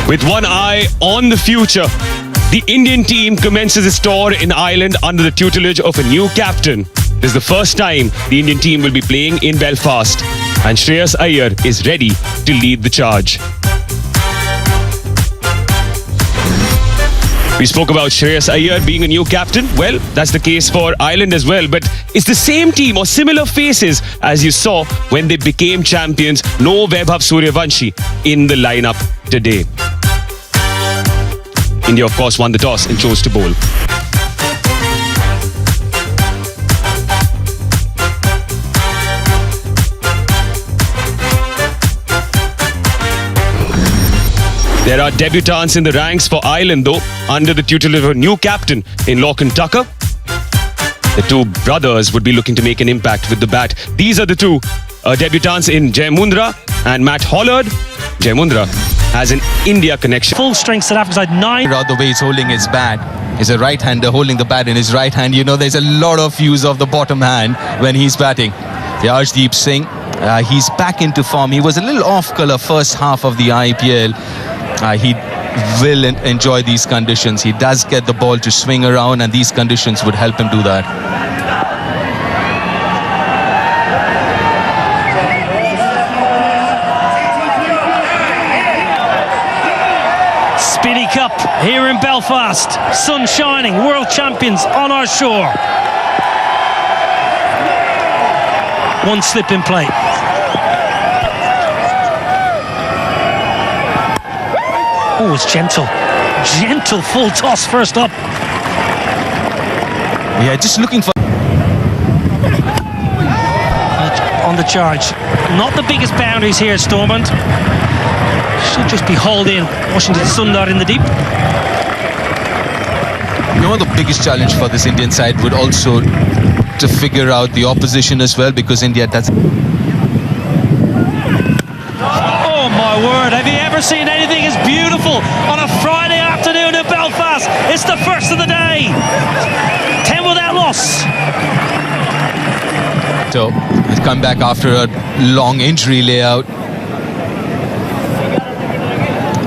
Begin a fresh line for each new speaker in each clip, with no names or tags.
With one eye on the future, the Indian team commences its tour in Ireland under the tutelage of a new captain. This is the first time the Indian team will be playing in Belfast, and Shreyas Iyer is ready to lead the charge. We spoke about Shreyas Iyer being a new captain. Well, that's the case for Ireland as well. But it's the same team or similar faces as you saw when they became champions. No Vaibhav Suryavanshi in the lineup today. India, of course, won the toss and chose to bowl. There are debutants in the ranks for Ireland, though, under the tutelage of a new captain in Lorcan Tucker. The two brothers would be looking to make an impact with the bat. These are the two debutants in Jay Mundra and Matt Hollard. Jay Mundra has an India connection.
Full strength South Africa side 9.
The way he's holding his bat is a right-hander holding the bat in his right hand. You know, there's a lot of use of the bottom hand when he's batting. Arshdeep Singh, he's back into form. He was a little off-colour first half of the IPL. He will enjoy these conditions. He does get the ball to swing around, and these conditions would help him do that.
Speedy Cup here in Belfast. Sun shining, world champions on our shore. One slip in play. Oh, it's gentle. Gentle full toss first up.
Yeah, just looking for...
On the charge. Not the biggest boundaries here, Stormont. Should just be hauled in. Washington Sundar in the deep.
You know, the biggest challenge for this Indian side would also to figure out the opposition as well, because India does...
Oh my word, have you ever seen anything as beautiful on a Friday afternoon in Belfast? It's the first of the day. 10 without loss.
So he's come back after a long injury layout.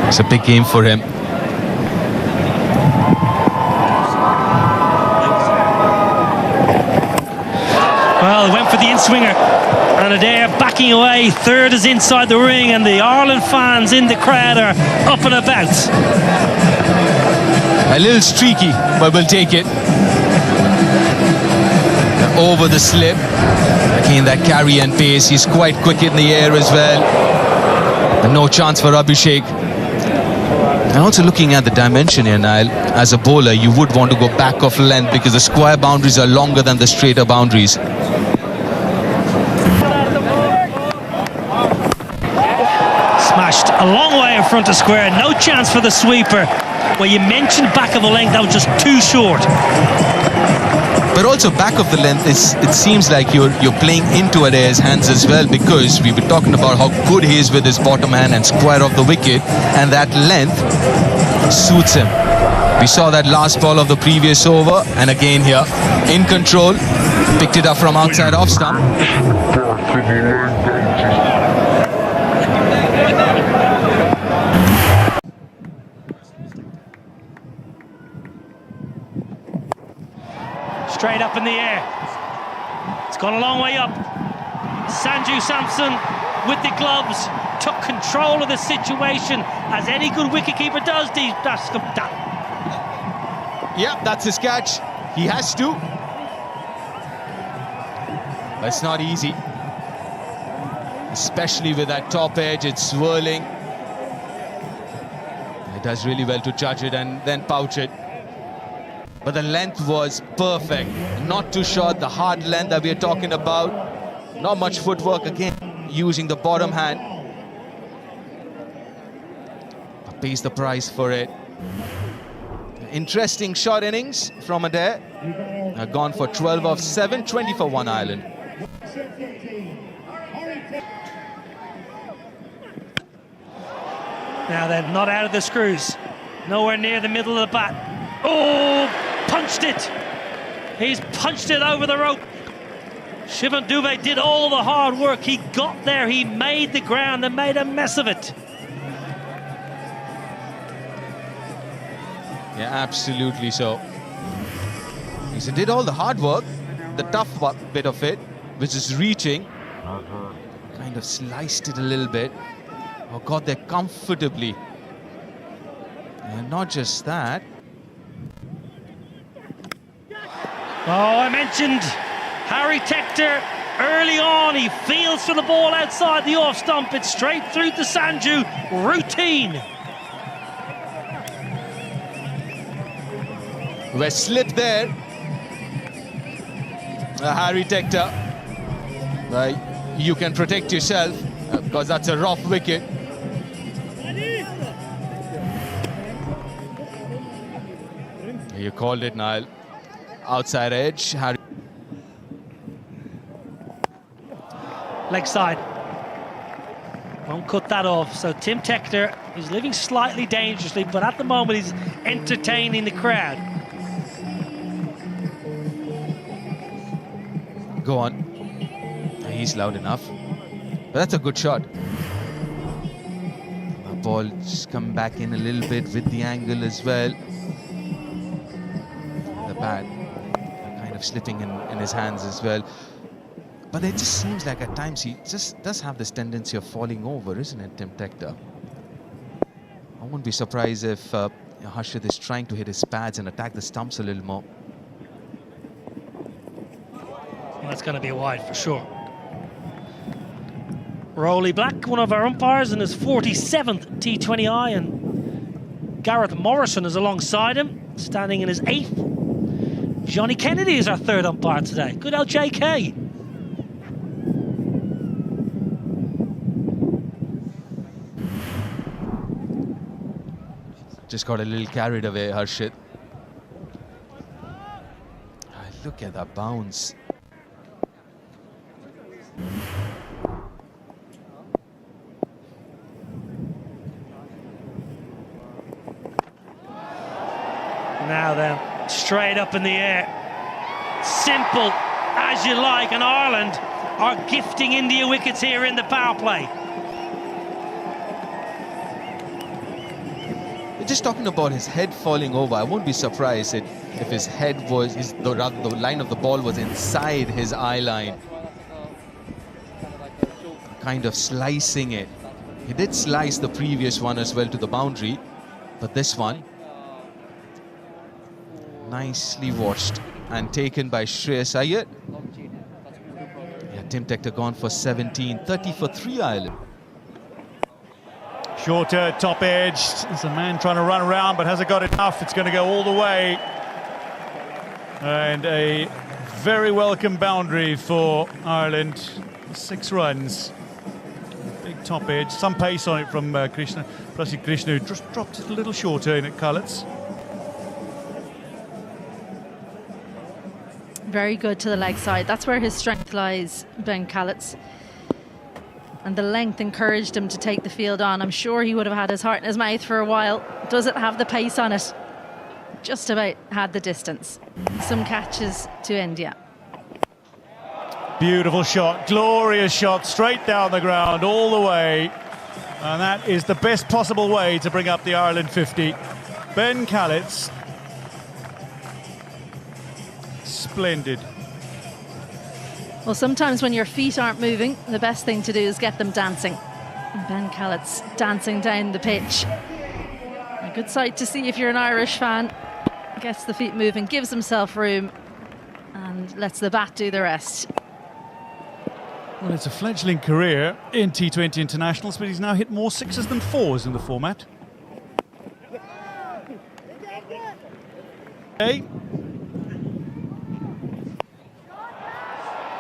It's a big game for him.
Well, he went for the in-swinger, and Adair backing away. Third is inside the ring, and the Ireland fans in the crowd are up and about.
A little streaky, but we'll take it. Over the slip. Again, that carry and pace. He's quite quick in the air as well. And no chance for Abhishek. And also looking at the dimension here, Niall, as a bowler, you would want to go back of length because the square boundaries are longer than the straighter boundaries.
Smashed a long way in front of square. No chance for the sweeper. Well, you mentioned back of the length, that was just too short.
But also back of the length, it seems like you're playing into Adair's hands as well, because we were talking about how good he is with his bottom hand and square of the wicket, and that length suits him. We saw that last ball of the previous over, and again here, in control, picked it up from outside off stump.
Straight up in the air. It's gone a long way up. Sanju Samson with the gloves took control of the situation, as any good wicketkeeper does.
Yeah, that's his catch. He has to. That's not easy. Especially with that top edge, it's swirling. He does really well to judge it and then pouch it. But the length was perfect. Not too short, the hard length that we are talking about. Not much footwork again, using the bottom hand. Pays the price for it. Interesting short innings from Adair. Gone for 12 of 7, 20 for 1 Ireland.
Now they're not out of the screws. Nowhere near the middle of the bat. Oh, punched it. He's punched it over the rope. Shivan Dubey did all the hard work. He got there, he made the ground and made a mess of it.
Yeah, absolutely so. He did all the hard work, the tough bit of it, which is reaching. Kind of sliced it a little bit. Oh, got there comfortably. And not just that.
Oh, I mentioned Harry Tector early on. He feels for the ball outside the off stump. It's straight through to Sanju. Routine.
We're slipped there. Harry Tector. You can protect yourself because that's a rough wicket. You called it, Niall. Outside edge. Harry.
Leg side. Won't cut that off. So Tim Tector is living slightly dangerously, but at the moment he's entertaining the crowd.
Go on. He's loud enough. But that's a good shot. The ball just come back in a little bit with the angle as well. The bat kind of slipping in his hands as well. But it just seems like at times he just does have this tendency of falling over, isn't it, Tim Tector? I wouldn't be surprised if Harshit is trying to hit his pads and attack the stumps a little more.
Well, that's going to be a wide for sure. Rowley Black, one of our umpires, in his 47th T20I, and Gareth Morrison is alongside him, standing in his 8th. Johnny Kennedy is our 3rd umpire today. Good old JK.
Just got a little carried away, Harshit. Look at that bounce.
Now then, straight up in the air. Simple as you like, and Ireland are gifting India wickets here in the power play.
Just talking about his head falling over, I won't be surprised if his head was, the line of the ball was inside his eye line. Kind of slicing it. He did slice the previous one as well to the boundary, but this one, nicely watched and taken by Shreyas Iyer. Yeah, Tim Tector gone for 17, 30 for 3 Ireland.
Shorter, top edge. There's a man trying to run around, but hasn't got enough. It's going to go all the way. And a very welcome boundary for Ireland. 6 runs. Big top edge. Some pace on it from Krishna. Prasid Krishna, who just dropped it a little shorter in at Cullets.
Very good to the leg side. That's where his strength lies, Ben Callets. And the length encouraged him to take the field on. I'm sure he would have had his heart in his mouth for a while. Does it have the pace on it? Just about had the distance. Some catches to India.
Beautiful shot, glorious shot, straight down the ground, all the way. And that is the best possible way to bring up the Ireland 50. Ben Callets. Splendid.
Well, sometimes when your feet aren't moving, the best thing to do is get them dancing. And Ben Callets dancing down the pitch. A good sight to see if you're an Irish fan. Gets the feet moving, gives himself room, and lets the bat do the rest.
Well, it's a fledgling career in T20 internationals, but he's now hit more 6s than 4s in the format. Okay.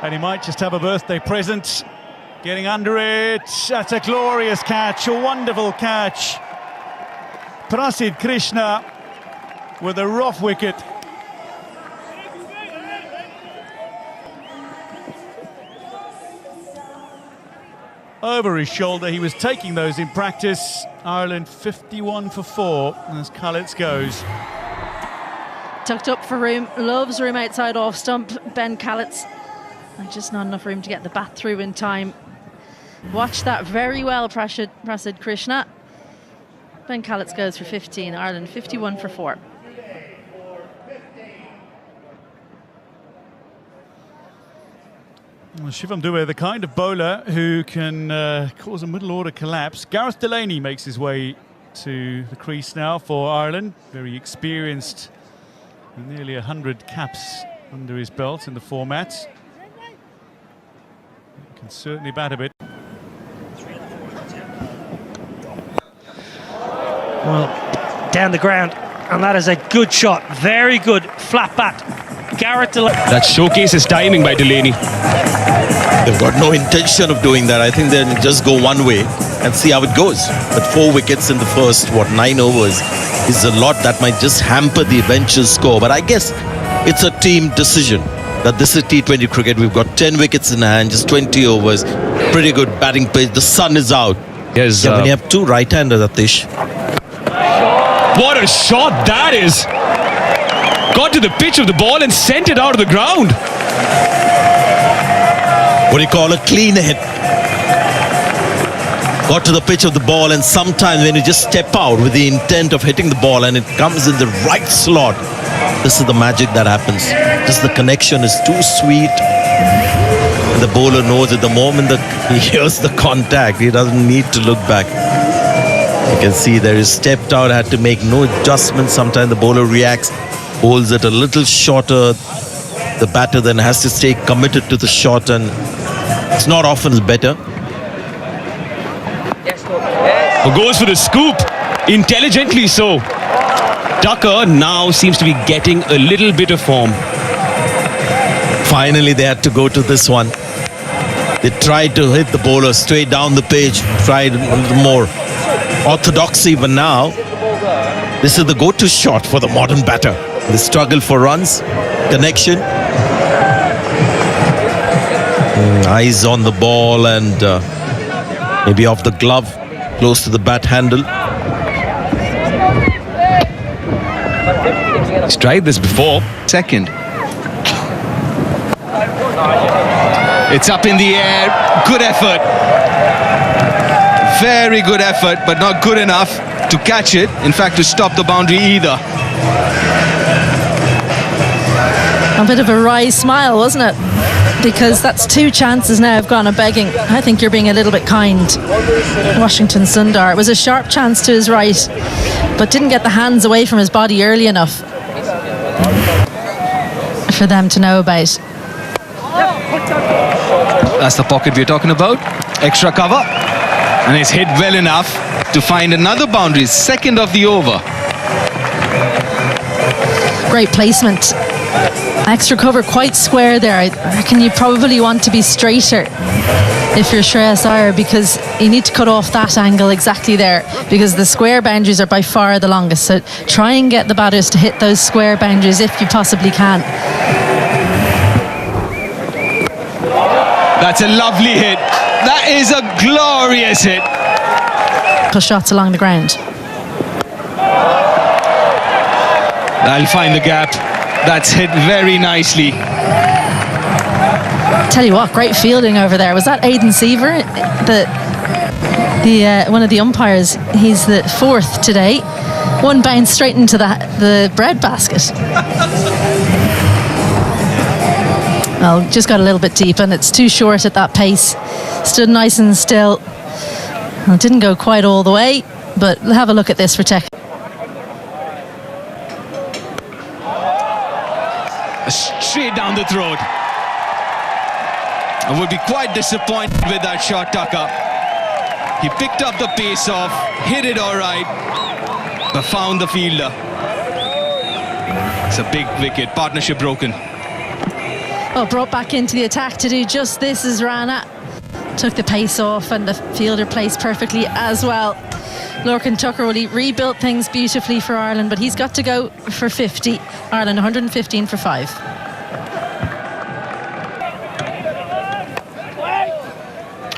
And he might just have a birthday present. Getting under it. That's a glorious catch, a wonderful catch. Prasid Krishna with a rough wicket. Over his shoulder, he was taking those in practice. Ireland 51 for 4 as Callets goes.
Tucked up for room, loves room outside off stump, Ben Callets. And just not enough room to get the bat through in time. Watch that very well, Prasid Krishna. Ben Callets goes for 15, Ireland 51 for 4.
Well, Shivam Dube, the kind of bowler who can cause a middle order collapse. Gareth Delaney makes his way to the crease now for Ireland. Very experienced, with nearly 100 caps under his belt in the format. He can certainly bat a bit.
Well, down the ground, and that is a good shot. Very good flat bat. Gareth Delaney.
That showcases timing by Delaney.
They've got no intention of doing that. I think they'll just go one way and see how it goes. But 4 wickets in the first, 9 overs is a lot that might just hamper the eventual score. But I guess it's a team decision that this is T20 cricket. We've got 10 wickets in hand, just 20 overs. Pretty good batting pace. The sun is out.
Yes,
When you have 2 right-handers, Atish.
what a shot that is! Got to the pitch of the ball and sent it out of the ground.
What do you call a clean hit? Got to the pitch of the ball, and sometimes when you just step out with the intent of hitting the ball and it comes in the right slot, this is the magic that happens. Just the connection is too sweet. And the bowler knows at the moment that he hears the contact, he doesn't need to look back. You can see there is stepped out, had to make no adjustments. Sometimes the bowler reacts, holds it a little shorter. The batter then has to stay committed to the shot, and it's not often it's better.
Who goes for the scoop, intelligently so. Tucker now seems to be getting a little bit of form.
Finally, they had to go to this one. They tried to hit the bowler straight down the page, tried a little more orthodoxy, but now this is the go-to shot for the modern batter. The struggle for runs, connection. Eyes on the ball and maybe off the glove, close to the bat handle.
He's tried this before.
Second. It's up in the air. Good effort. Very good effort, but not good enough to catch it. In fact, to stop the boundary either.
A bit of a wry smile, wasn't it? Because that's 2 chances now have gone a begging. I think you're being a little bit kind, Washington Sundar. It was a sharp chance to his right, but didn't get the hands away from his body early enough for them to know about.
That's the pocket we're talking about. Extra cover. And it's hit well enough to find another boundary. Second of the over.
Great placement. Extra cover quite square there. I reckon you probably want to be straighter if you're Shreyas Iyer, because you need to cut off that angle exactly there, because the square boundaries are by far the longest. So try and get the batters to hit those square boundaries if you possibly can.
That's a lovely hit. That is a glorious hit.
Push shots along the ground.
I'll find the gap. That's hit very nicely.
Tell you what, great fielding over there. Was that Aidan Seaver, the one of the umpires? He's the 4th today. One bounce straight into the bread basket. Well, just got a little bit deep, and it's too short at that pace. Stood nice and still. Well, it didn't go quite all the way, but have a look at this for tech.
Straight down the throat. I would be quite disappointed with that shot, Tucker. He picked up the pace off, hit it all right, but found the fielder. It's a big wicket. Partnership broken.
Well, brought back into the attack to do just this as Rana took the pace off, and the fielder placed perfectly as well. Lorcan Tucker, well, he rebuilt things beautifully for Ireland, but he's got to go for 50. Ireland 115 for 5.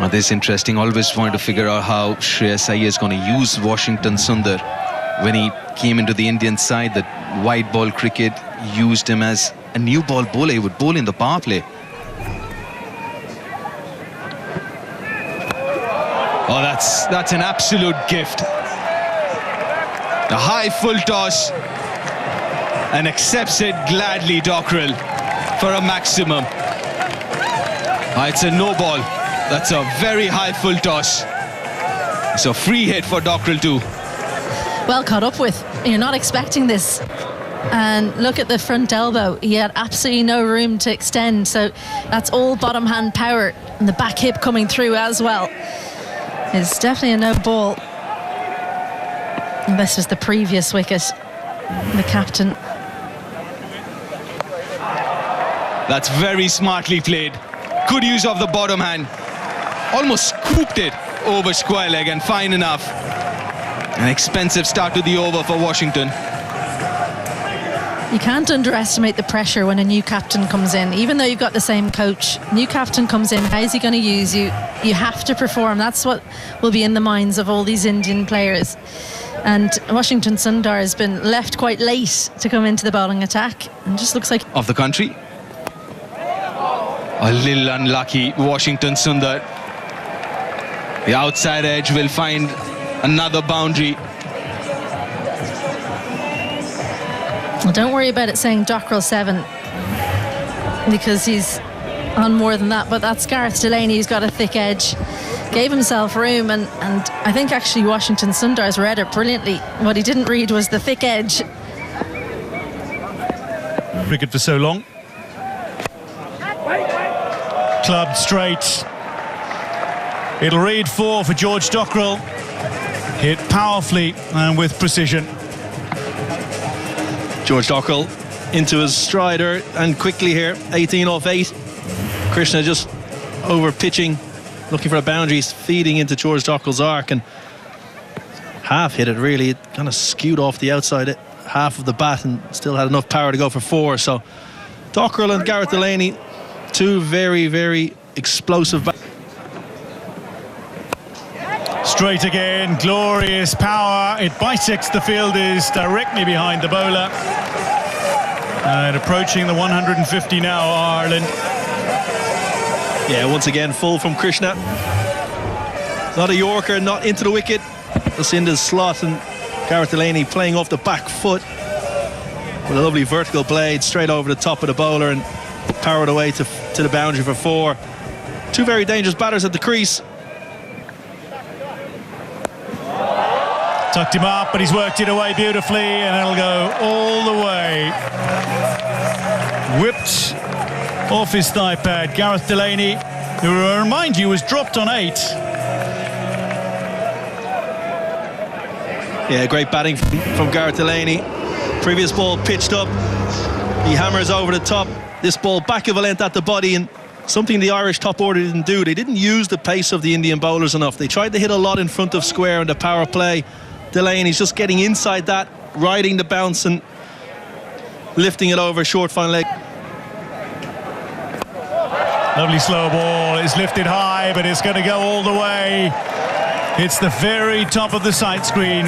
Oh, this is interesting. Always wanted to figure out how Shreyas Iyer is going to use Washington Sundar. When he came into the Indian side, the white ball cricket used him as a new ball bowler. He would bowl in the power play. Oh, that's an absolute gift. A high full toss, and accepts it gladly, Dockrell, for a maximum. It's a no ball. That's a very high full toss. It's a free hit for Dockrell too.
Well caught up with. You're not expecting this. And look at the front elbow. He had absolutely no room to extend. So that's all bottom hand power. And the back hip coming through as well. It's definitely a no ball. And this was the previous wicket. The captain.
That's very smartly played. Good use of the bottom hand. Almost scooped it over square leg and fine enough. An expensive start to the over for Washington.
You can't underestimate the pressure when a new captain comes in. Even though you've got the same coach, new captain comes in, how is he going to use you? You have to perform. That's what will be in the minds of all these Indian players. And Washington Sundar has been left quite late to come into the bowling attack, and just looks like
Of the country. A little unlucky, Washington Sundar. The outside edge will find another boundary.
Well, don't worry about it saying Dockrell 7, because he's on more than that. But that's Gareth Delaney, who's got a thick edge. Gave himself room, and I think actually Washington Sundar's read it brilliantly. What he didn't read was the thick edge.
Cricket for so long. Clubbed straight. It'll read 4 for George Dockrell. Hit powerfully and with precision.
George Dockrell into his strider and quickly here, 18 off 8. Krishna just over pitching, looking for a boundary, feeding into George Dockrell's arc and half hit it really. It kind of skewed off the outside half of the bat and still had enough power to go for 4. So Dockrell and Gareth Delaney, two very, very explosive bats.
Straight again, glorious power. It bisects the fielders directly behind the bowler. And approaching the 150 now, Ireland.
Yeah, once again, full from Krishna. Not a Yorker, not into the wicket. Just in the slot, and Gareth Delaney playing off the back foot with a lovely vertical blade straight over the top of the bowler and powered away to the boundary for 4. Two very dangerous batters at the crease.
Tucked him up, but he's worked it away beautifully, and it'll go all the way. Whipped off his thigh pad. Gareth Delaney, who I remind you was dropped on 8.
Yeah, great batting from Gareth Delaney. Previous ball pitched up. He hammers over the top. This ball back of a length at the body, and something the Irish top order didn't do. They didn't use the pace of the Indian bowlers enough. They tried to hit a lot in front of square in the power play. Delaney's just getting inside that, riding the bounce and lifting it over short fine leg.
Lovely slow ball. It's lifted high, but it's going to go all the way. It's the very top of the sight screen.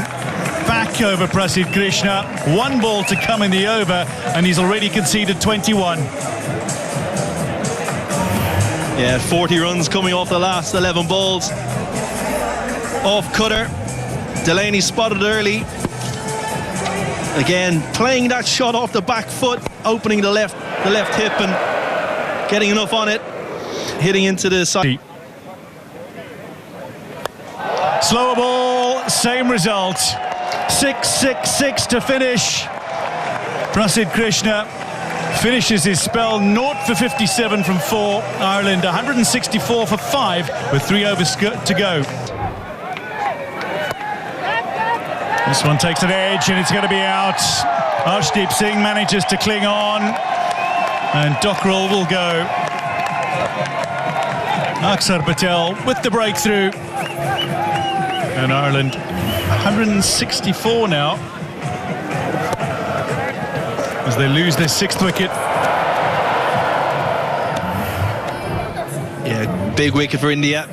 Back over Prasidh Krishna. 1 ball to come in the over, and he's already conceded 21.
Yeah, 40 runs coming off the last 11 balls. Off cutter. Delaney spotted early. Again, playing that shot off the back foot, opening the left hip and getting enough on it, hitting into the side.
Slower ball, same result. 6-6-6 to finish. Prasidh Krishna finishes his spell 0 for 57 from 4. Ireland 164 for 5 with 3 overs to go. This one takes an edge and it's going to be out. Arshdeep Singh manages to cling on, and Dockrell will go. Aksar Patel with the breakthrough. And Ireland 164 now as they lose their 6th wicket.
Yeah, big wicket for India.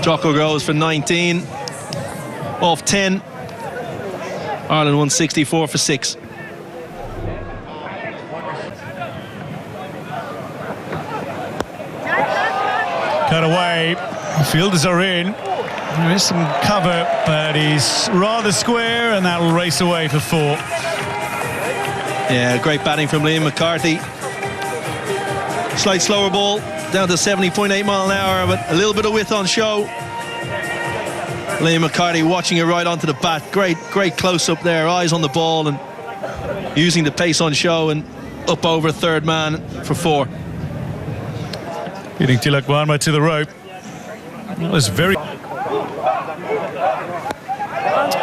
Dockrell goes for 19 off 10. Ireland 164 for 6.
Cut away. The fielders are in. There is some cover, but he's rather square, and that'll race away for 4.
Yeah, great batting from Liam McCarthy. Slight slower ball. down to 70.8 mile an hour, but a little bit of width on show. Liam McCarthy watching it right onto the bat. Great close-up there, eyes on the ball and using the pace on show and up over third man for 4.
Getting Tilak Varma to the rope. That was very...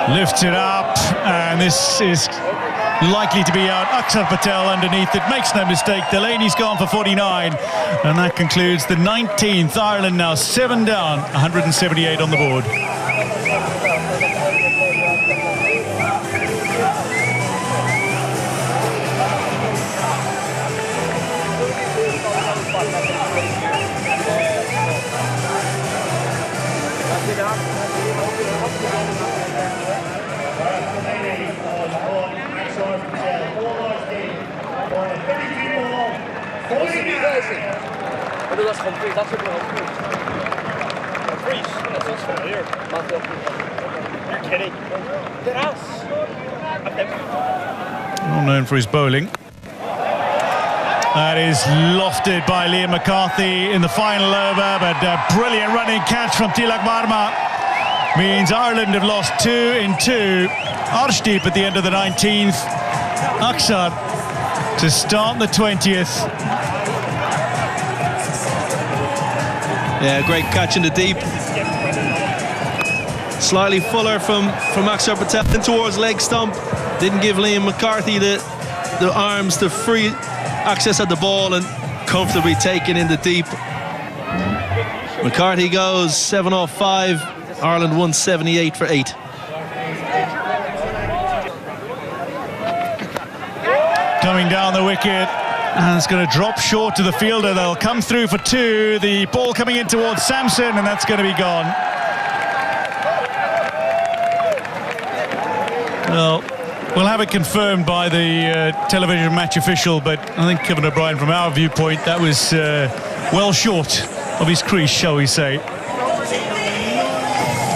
Lifts it up, and this is likely to be out. Akshar Patel underneath it, makes no mistake. Delaney's gone for 49, and that concludes the 19th. Ireland now 7 down, 178 on the board. Well known for his bowling. That is lofted by Liam McCarthy in the final over, but a brilliant running catch from Tilak Varma means Ireland have lost 2 in 2. Arshdeep at the end of the 19th. Akshar to start the 20th.
Yeah, great catch in the deep. Slightly fuller from Akshar Patel in towards leg stump. Didn't give Liam McCarthy the arms to free access at the ball and comfortably taken in the deep. McCarthy goes 7 off 5. Ireland 178 for 8.
Coming down the wicket, and it's going to drop short to the fielder. They'll come through for 2. The ball coming in towards Sampson, and that's going to be gone. Well, we'll have it confirmed by the television match official, but I think Kevin O'Brien, from our viewpoint, that was well short of his crease, shall we say.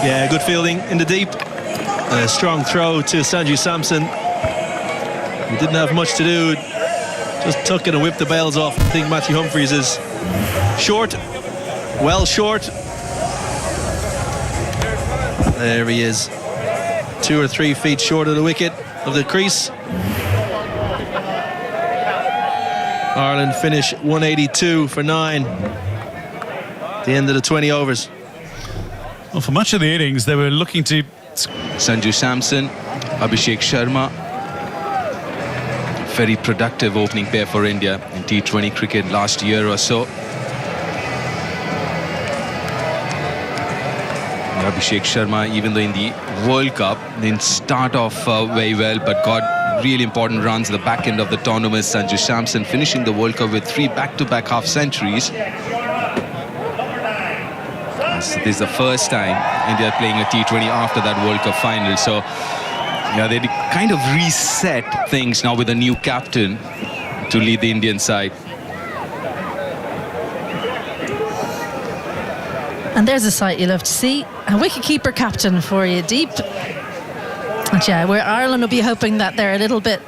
Yeah, good fielding in the deep. A strong throw to Sanju Sampson. He didn't have much to do. Just took it and whipped the bails off. I think Matthew Humphries is short. Well short. There he is. 2 or 3 feet short of the wicket, of the crease. Ireland finish 182 for 9. At the end of the 20 overs.
Well, for much of the innings, they were looking to...
Sanju Sampson, Abhishek Sharma. Very productive opening pair for India in T20 cricket last year or so. Abhishek Sharma, even though in the World Cup didn't start off very well, but got really important runs at the back end of the tournament. Sanju Sampson finishing the World Cup with 3 back-to-back half-centuries. So this is the first time India are playing a T20 after that World Cup final. So yeah, they kind of reset things now with a new captain to lead the Indian side.
And there's a sight you love to see. A wicketkeeper captain for you, Deep. But yeah, where Ireland will be hoping that they're a little bit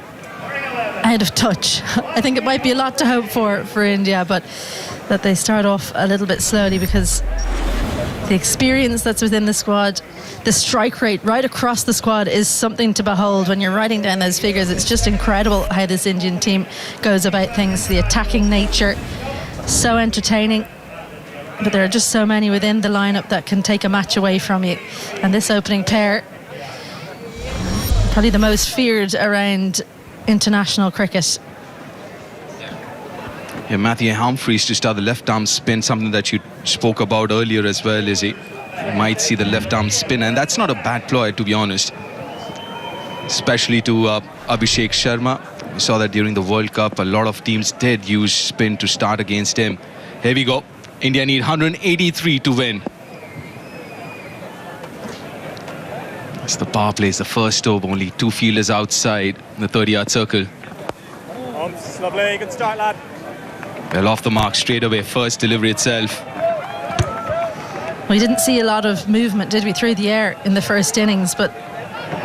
out of touch. I think it might be a lot to hope for India, but that they start off a little bit slowly, because the experience that's within the squad, the strike rate right across the squad is something to behold. When you're writing down those figures, it's just incredible how this Indian team goes about things. The attacking nature, so entertaining. But there are just so many within the lineup that can take a match away from you. And this opening pair, probably the most feared around international cricket.
Yeah, Matthew Humphries to start the left arm spin, something that you spoke about earlier as well, Izzy. You might see the left arm spin, and that's not a bad ploy, to be honest. Especially to Abhishek Sharma. We saw that during the World Cup, a lot of teams did use spin to start against him. Here we go. India need 183 to win. It's the power play, it's the first over, only 2 fielders outside the 30-yard circle.
Lovely, good start, lad.
Well, off the mark straight away, first delivery itself.
We didn't see a lot of movement, did we, through the air in the first innings, but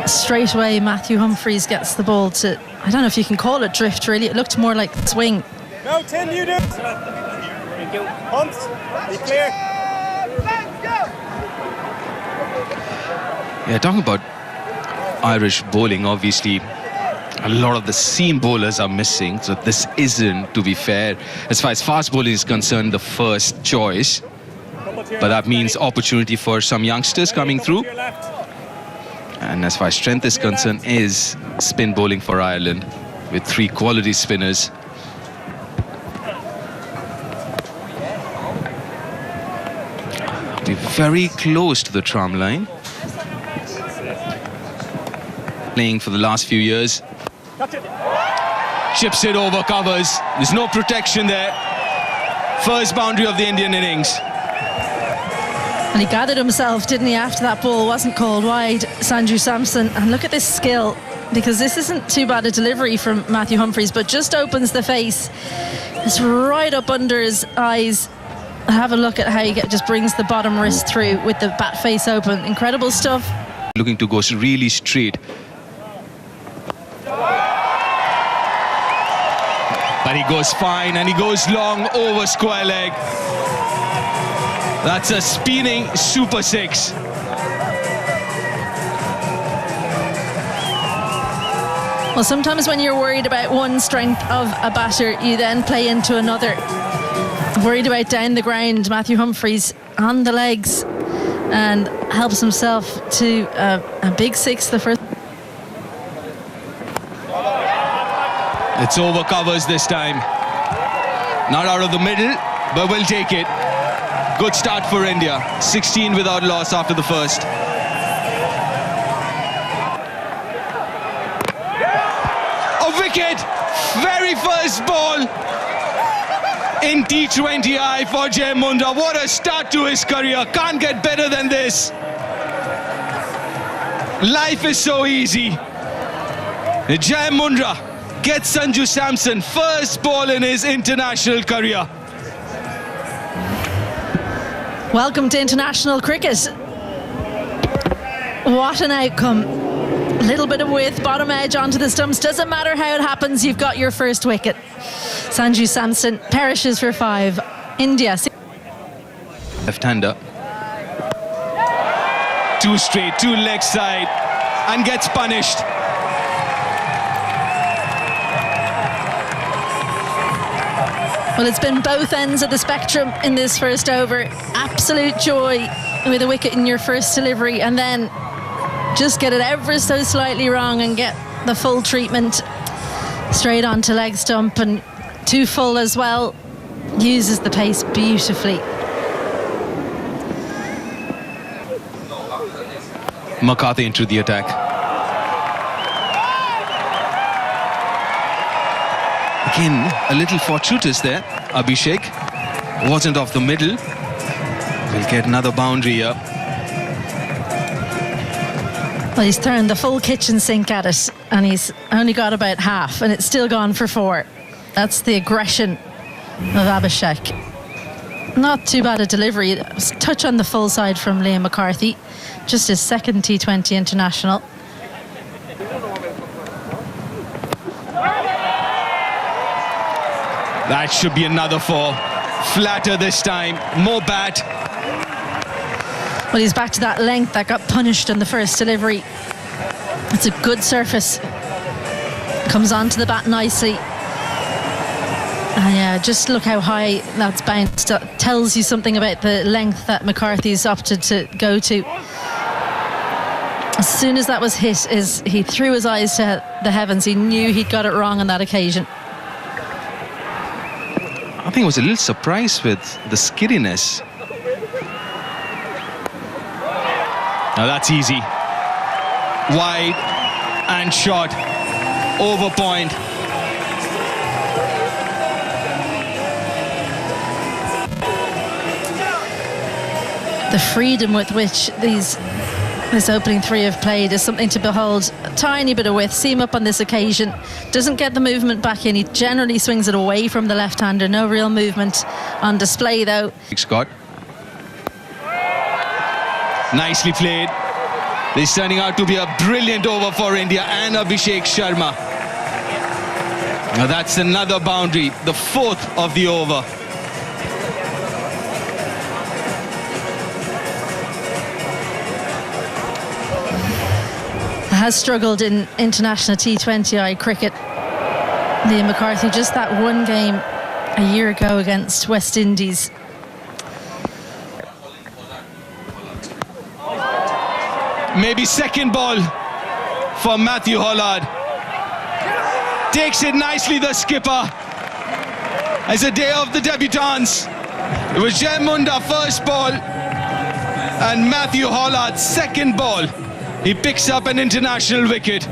straight away Matthew Humphries gets the ball to, I don't know if you can call it drift, really. It looked more like swing.
No, Tim, you do it. Thank you. Humps, be clear.
Yeah, talking about Irish bowling, obviously a lot of the seam bowlers are missing, so this isn't, to be fair, as far as fast bowling is concerned, the first choice. But that means opportunity for some youngsters coming through. And as far as strength is concerned, is spin bowling for Ireland with 3 quality spinners. Be very close to the tram line. Playing for the last few years. Chips it over covers. There's no protection there. First boundary of the Indian innings.
And he gathered himself, didn't he, after that ball wasn't called wide, Sanju Samson. And look at this skill, because this isn't too bad a delivery from Matthew Humphries, but just opens the face. It's right up under his eyes. Have a look at how he just brings the bottom wrist through with the bat face open. Incredible stuff.
Looking to go really straight. But he goes fine and he goes long over square leg. That's a spinning super 6.
Well, sometimes when you're worried about one strength of a batter, you then play into another. Worried about down the ground, Matthew Humphries on the legs and helps himself to a big 6 the first.
It's over covers this time. Not out of the middle, but we'll take it. Good start for India. 16 without loss after the first. A wicket! Very first ball in T20I for Jai Mundra. What a start to his career. Can't get better than this. Life is so easy. Jai Mundra gets Sanju Samson first ball in his international career.
Welcome to international cricket. What an outcome. A little bit of width, bottom edge onto the stumps. Doesn't matter how it happens, you've got your first wicket. Sanju Samson perishes for 5. India.
Left-hander. 2 straight, 2 leg side, and gets punished.
Well, it's been both ends of the spectrum in this first over. Absolute joy with a wicket in your first delivery, and then just get it ever so slightly wrong and get the full treatment straight onto leg stump, and too full as well. Uses the pace beautifully.
McCarthy into the attack. Again, a little fortuitous there. Abhishek wasn't off the middle. We'll get another boundary here.
Well, he's turned the full kitchen sink at it, and he's only got about half, and it's still gone for 4. That's the aggression of Abhishek. Not too bad a delivery. It was a touch on the full side from Liam McCarthy. Just his second T20 international.
That should be another 4. Flatter this time. More bat.
Well, he's back to that length that got punished in the first delivery. It's a good surface. Comes onto the bat nicely. And yeah, just look how high that's bounced. That tells you something about the length that McCarthy's opted to go to. As soon as that was hit, he threw his eyes to the heavens. He knew he'd got it wrong on that occasion.
I think I was a little surprised with the skiddiness. Now that's easy. Wide and short. Over point.
The freedom with which this opening 3 have played is something to behold. A tiny bit of width. Seam up on this occasion. Doesn't get the movement back in. He generally swings it away from the left-hander. No real movement on display, though.
Scott. Nicely played. This is turning out to be a brilliant over for India and Abhishek Sharma. Now that's another boundary, the 4th of the over.
has struggled in international T20I cricket. Liam McCarthy, just that one game a year ago against West Indies.
Maybe second ball for Matthew Hollard. Takes it nicely, the skipper. As a day of the debutants, it was Jai Munda first ball and Matthew Hollard second ball. He picks up an international wicket.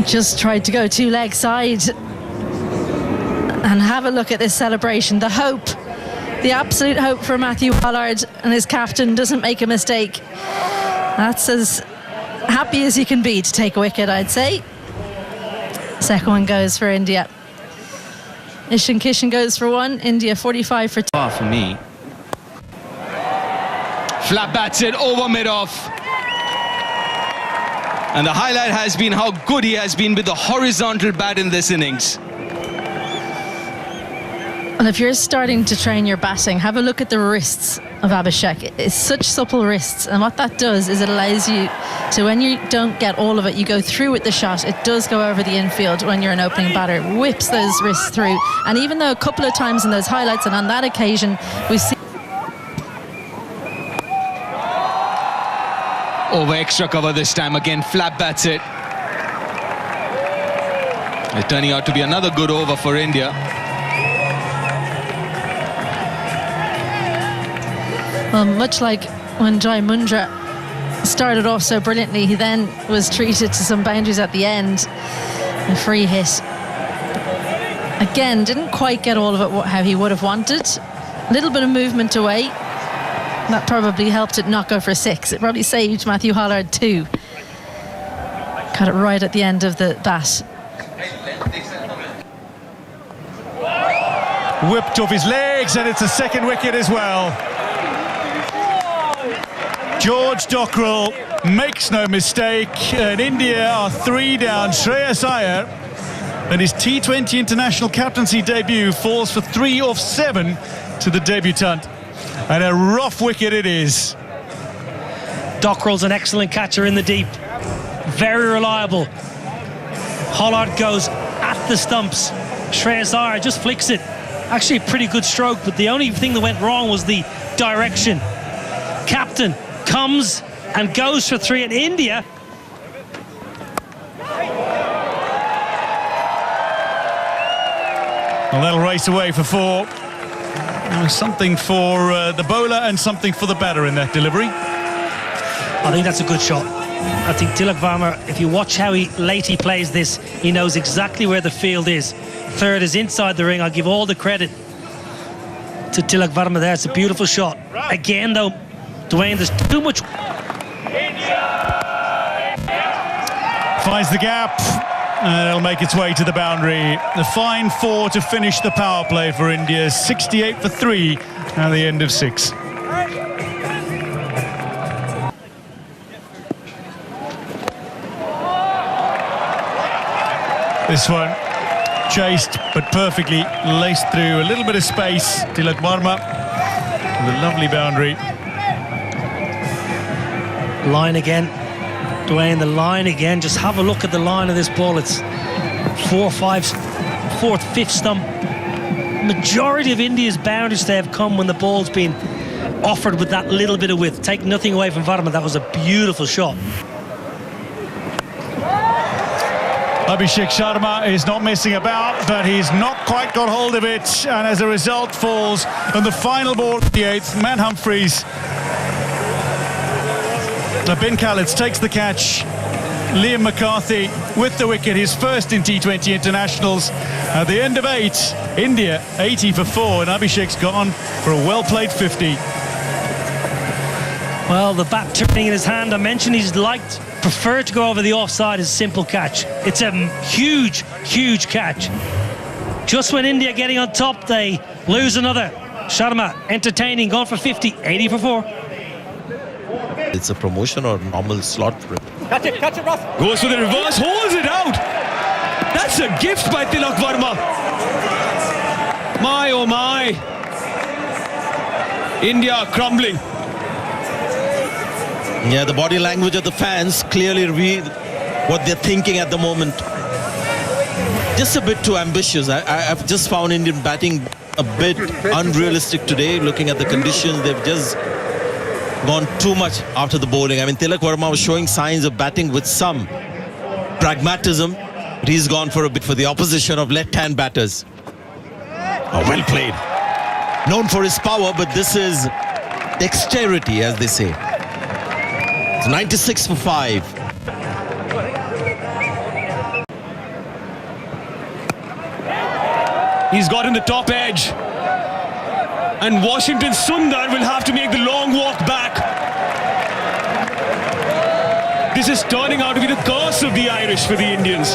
Just tried to go two leg side. And have a look at this celebration. The hope, the absolute hope for Matthew Hollard and his captain doesn't make a mistake. That's as happy as you can be to take a wicket, I'd say. Second one goes for India. Ishan Kishan goes for one. India 45 for 2.
For me. Flat bats it over mid-off. And the highlight has been how good he has been with the horizontal bat in this innings.
And if you're starting to train your batting, have a look at the wrists of Abhishek. It's such supple wrists, and what that does is it allows you to, when you don't get all of it, you go through with the shot. It does go over the infield when you're an opening batter. It whips those wrists through. And even though a couple of times in those highlights and on that occasion we see
over extra cover this time, again flat bats it. It's turning out to be another good over for India.
Well, much like when Jai Mundra started off so brilliantly, he then was treated to some boundaries at the end. A free hit. Again, didn't quite get all of it how he would have wanted. A little bit of movement away. That probably helped it not go for 6. It probably saved Matthew Hollard 2. Got it right at the end of the bat.
Whipped off his legs, and it's a second wicket as well. George Dockrell makes no mistake, and India are 3 down. Shreyas Iyer, and his T20 international captaincy debut, falls for 3 off 7 to the debutant. And a rough wicket it is.
Dockrell's an excellent catcher in the deep. Very reliable. Hollard goes at the stumps. Shreyas Iyer just flicks it. Actually a pretty good stroke, but the only thing that went wrong was the direction. Captain comes and goes for 3 in India.
Well, they'll race away for 4. Something for the bowler and something for the batter in that delivery.
I think that's a good shot. I think Tilak Varma, if you watch how late he plays this, he knows exactly where the field is. Third is inside the ring. I'll give all the credit to Tilak Varma there. It's a beautiful shot. Again, though, Dwayne, there's too much.
Finds the gap, and it'll make its way to the boundary. The fine 4 to finish the power play for India. 68 for 3 at the end of 6. This one chased but perfectly laced through a little bit of space. Tilak Varma with a lovely boundary.
Line again. Dwayne, the line again. Just have a look at the line of this ball. It's 4, 5, 4th, 5th stump. Majority of India's boundaries they have come when the ball's been offered with that little bit of width. Take nothing away from Varma. That was a beautiful shot.
Abhishek Sharma is not messing about, but he's not quite got hold of it, and as a result falls on the final ball of the 8th. Matt Humphreys. Ben Khaled takes the catch. Liam McCarthy with the wicket, his first in T20 internationals. At the end of 8, India 80 for 4, and Abhishek's gone for a well-played 50.
Well, the bat turning in his hand, I mentioned he's preferred to go over the offside as a simple catch. It's a huge, huge catch. Just when India getting on top, they lose another. Sharma entertaining, gone for 50, 80 for 4.
It's a promotion or normal slot for him.
Catch it, Ross.
Goes for the reverse, holds it out. That's a gift by Tilak Varma. My oh my. India crumbling.
Yeah, the body language of the fans clearly reveal what they're thinking at the moment. Just a bit too ambitious. I've just found Indian batting a bit unrealistic today. Looking at the conditions, they've just gone too much after the bowling. I mean, Tilak Verma was showing signs of batting with some pragmatism, but he's gone for a bit for the opposition of left-hand batters. Oh, well played. Known for his power, but this is dexterity, as they say. It's 96 for 5.
He's gotten the top edge. And Washington Sundar will have to make the long walk back. This is turning out to be the curse of the Irish for the Indians.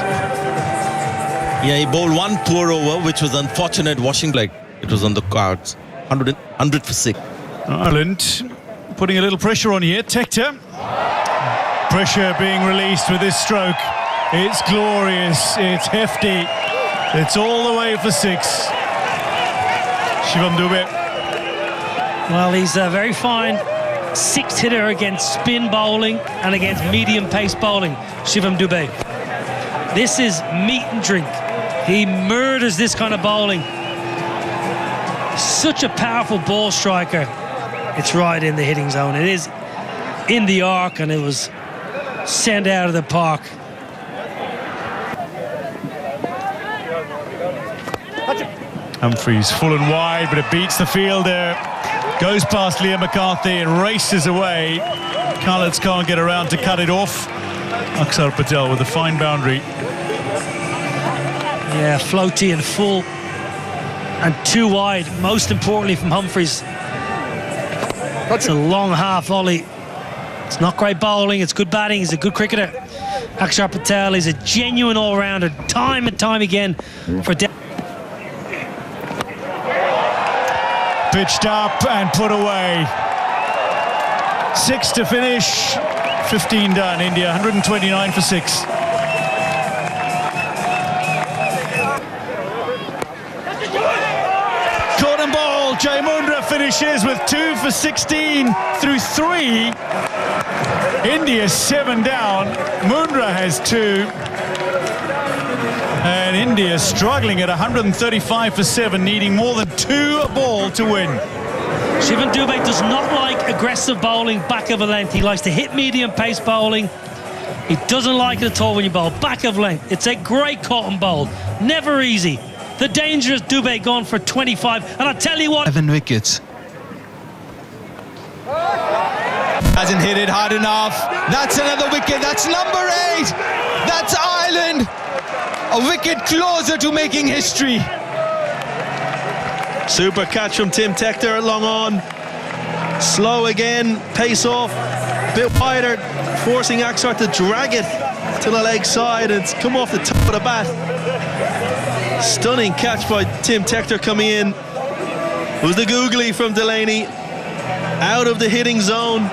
Yeah, he bowled one poor over, which was unfortunate. Washington, it was on the cards. 100 for 6.
Ireland putting a little pressure on here. Tector. Pressure being released with this stroke. It's glorious. It's hefty. It's all the way for 6. Shivam Dube.
Well, he's a very fine sixth hitter against spin bowling and against medium pace bowling, Shivam Dube. This is meat and drink. He murders this kind of bowling. Such a powerful ball striker. It's right in the hitting zone. It is in the arc, and it was sent out of the park.
Humphreys full and wide, but it beats the fielder. Goes past Liam McCarthy and races away. Khaleds can't get around to cut it off. Akshar Patel with a fine boundary.
Yeah, floaty and full and too wide, most importantly from Humphreys. It's a long half volley. It's not great bowling, it's good batting, he's a good cricketer. Akshar Patel is a genuine all-rounder, time and time again for
Pitched up and put away. 6 to finish, 15 done. India 129 for 6. Caught and ball. Jai Mundra finishes with 2 for 16 through 3. India 7 down. Mundra has 2. And India struggling at 135 for 7, needing more than 2 a ball to win.
Shivam Dube does not like aggressive bowling back of a length. He likes to hit medium pace bowling. He doesn't like it at all when you bowl back of length. It's a great caught and bowl. Never easy. The dangerous Dube gone for 25. And I tell you what,
7 wickets. Hasn't hit it hard enough. That's another wicket. That's number 8. That's Ireland. A wicket closer to making history.
Super catch from Tim Tector, long on. Slow again, pace off, bit wider, forcing Akshar to drag it to the leg side. It's come off the top of the bat. Stunning catch by Tim Tector coming in. It was the googly from Delaney. Out of the hitting zone.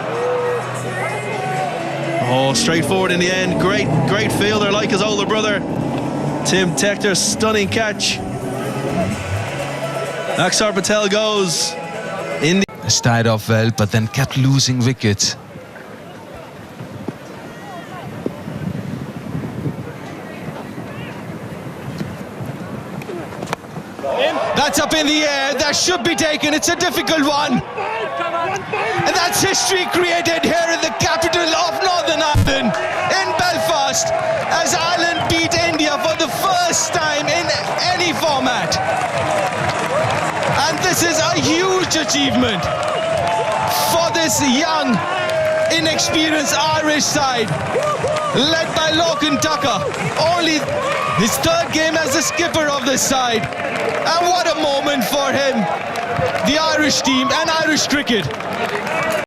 Oh, straightforward in the end. Great fielder like his older brother. Tim Tector, stunning catch. Akshar Patel goes in.
Started off well, but then kept losing wickets. That's up in the air. That should be taken. It's a difficult one. And that's history created here in the capital of Northern Ireland, in Belfast, as Ireland beat India for the first time in any format. And this is a huge achievement for this young, inexperienced Irish side, led by Lachlan Tucker. Only his 3rd game as the skipper of this side. And what a moment for him, the Irish team and Irish cricket.